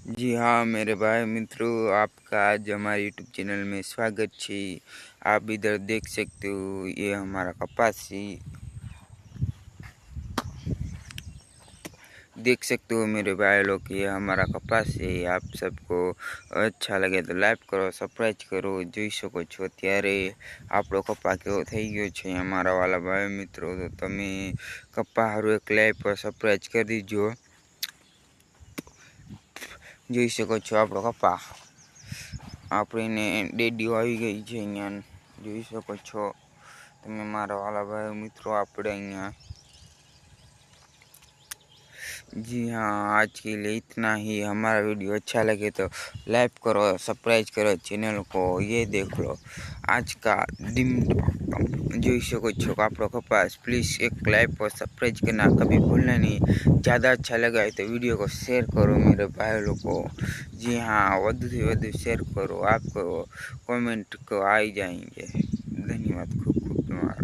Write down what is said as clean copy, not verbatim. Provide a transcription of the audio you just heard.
जी हाँ मेरे भाई मित्रों, आपका आज हमारे यूट्यूब चैनल में स्वागत है। आप इधर देख सकते हो, ये हमारा कपास है। देख सकते हो मेरे भाई लोग, ये हमारा कपास है। आप सबको अच्छा लगे तो लाइक करो, सब्सक्राइब करो। જોઈ શકો છો ત્યારે આપણો કપા કેવો થઈ ગયો છે અમારા વાલા ભાઈ મિત્રો, તો તમે કપા હારું એક લાઈક પર સબ્સક્રાઇબ કરી દીજો। જોઈ શકો છો આપણો કપા, આપણે ડેડીઓ આવી ગઈ છે અહીંયા। જોઈ શકો છો તમે મારા વાલા ભાઈ મિત્રો, આપણે અહીંયા। जी हाँ, आज के लिए इतना ही। हमारा वीडियो अच्छा लगे तो लाइक करो, सब्सक्राइब करो चैनल को। ये देख लो आज का डिम જોઈ શકો છો આપણો કપાસ। પ્લીઝ એક લાइक और सब्सक्राइब करना कभी भूलना नहीं। ज़्यादा अच्छा लगा है तो वीडियो को शेयर करो मेरे भाई लोग को। जी हाँ, વધુ से વધુ शेयर करो, आपको कमेंट को आ ही जाएंगे। धन्यवाद खूब खूब तुम्हारा।